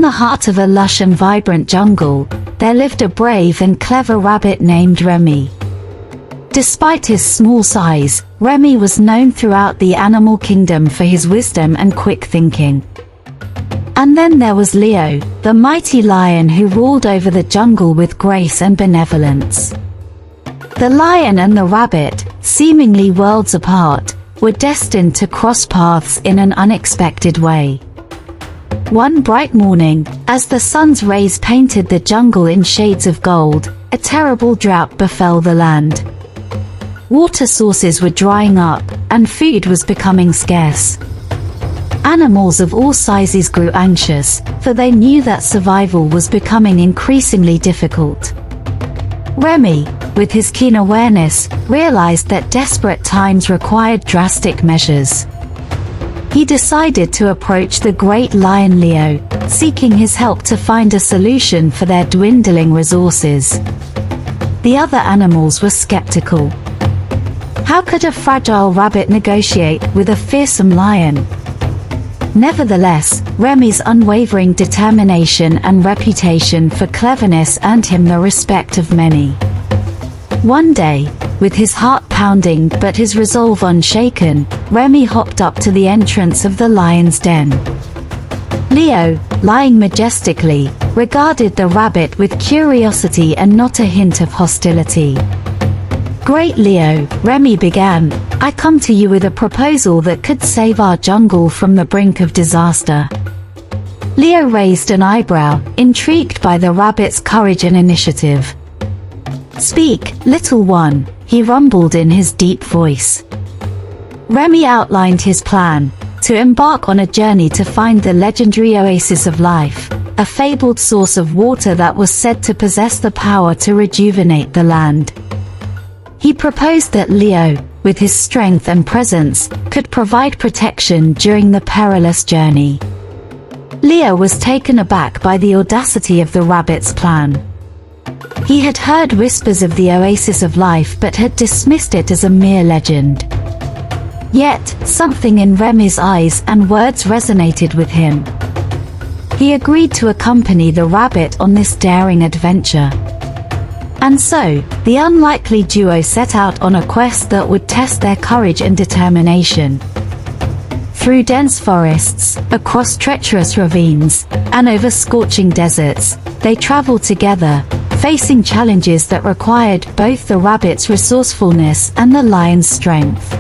the heart of a lush and vibrant jungle, there lived a brave and clever rabbit named Remy. Despite his small size, Remy was known throughout the animal kingdom for his wisdom and quick thinking. And then there was Leo, the mighty lion who ruled over the jungle with grace and benevolence. The lion and the rabbit, seemingly worlds apart, were destined to cross paths in an unexpected way. One bright morning, as the sun's rays painted the jungle in shades of gold, a terrible drought befell the land. Water sources were drying up, and food was becoming scarce. Animals of all sizes grew anxious, for they knew that survival was becoming increasingly difficult. Remy, with his keen awareness, realized that desperate times required drastic measures. He decided to approach the great lion Leo, seeking his help to find a solution for their dwindling resources. The other animals were skeptical. How could a fragile rabbit negotiate with a fearsome lion? Nevertheless, Remy's unwavering determination and reputation for cleverness earned him the respect of many. One day, with his heart pounding but his resolve unshaken, Remy hopped up to the entrance of the lion's den. Leo, lying majestically, regarded the rabbit with curiosity and not a hint of hostility. "Great Leo," Remy began, "I come to you with a proposal that could save our jungle from the brink of disaster." Leo raised an eyebrow, intrigued by the rabbit's courage and initiative. "Speak, little one," he rumbled in his deep voice. Remy outlined his plan: to embark on a journey to find the legendary Oasis of Life, a fabled source of water that was said to possess the power to rejuvenate the land. He proposed that Leo, with his strength and presence, could provide protection during the perilous journey. Leo was taken aback by the audacity of the rabbit's plan. He had heard whispers of the Oasis of Life but had dismissed it as a mere legend. Yet, something in Remy's eyes and words resonated with him. He agreed to accompany the rabbit on this daring adventure. And so, the unlikely duo set out on a quest that would test their courage and determination. Through dense forests, across treacherous ravines, and over scorching deserts, they traveled together, facing challenges that required both the rabbit's resourcefulness and the lion's strength.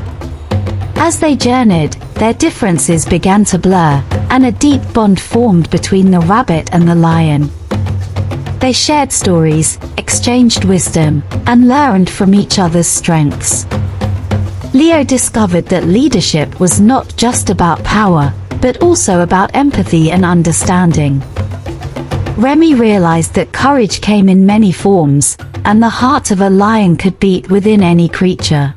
As they journeyed, their differences began to blur, and a deep bond formed between the rabbit and the lion. They shared stories, exchanged wisdom, and learned from each other's strengths. Leo discovered that leadership was not just about power, but also about empathy and understanding. Remy realized that courage came in many forms, and the heart of a lion could beat within any creature.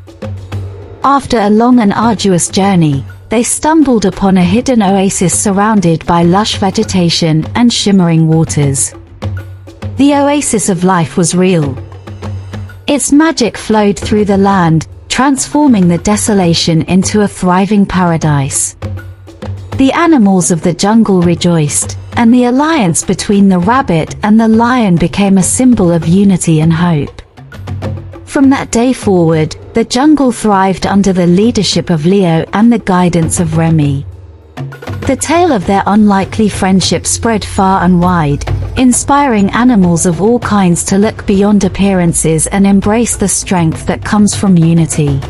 After a long and arduous journey, they stumbled upon a hidden oasis surrounded by lush vegetation and shimmering waters. The Oasis of Life was real. Its magic flowed through the land, transforming the desolation into a thriving paradise. The animals of the jungle rejoiced, and the alliance between the rabbit and the lion became a symbol of unity and hope. From that day forward, the jungle thrived under the leadership of Leo and the guidance of Remy. The tale of their unlikely friendship spread far and wide, inspiring animals of all kinds to look beyond appearances and embrace the strength that comes from unity.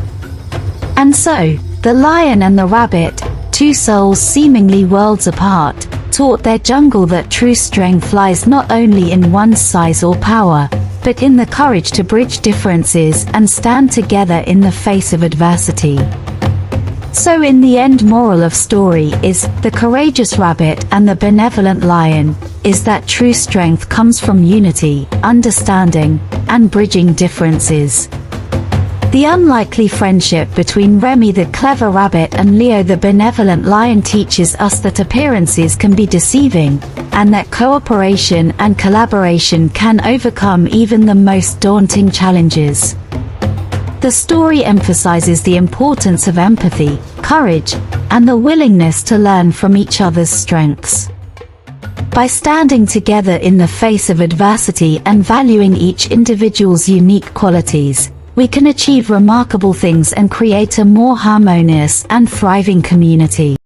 And so, the lion and the rabbit, two souls seemingly worlds apart, taught their jungle that true strength lies not only in one's size or power, but in the courage to bridge differences and stand together in the face of adversity. So in the end, moral of story is, the courageous rabbit and the benevolent lion, is that true strength comes from unity, understanding, and bridging differences. The unlikely friendship between Remy the clever rabbit and Leo the benevolent lion teaches us that appearances can be deceiving, and that cooperation and collaboration can overcome even the most daunting challenges. The story emphasizes the importance of empathy, courage, and the willingness to learn from each other's strengths. By standing together in the face of adversity and valuing each individual's unique qualities, we can achieve remarkable things and create a more harmonious and thriving community.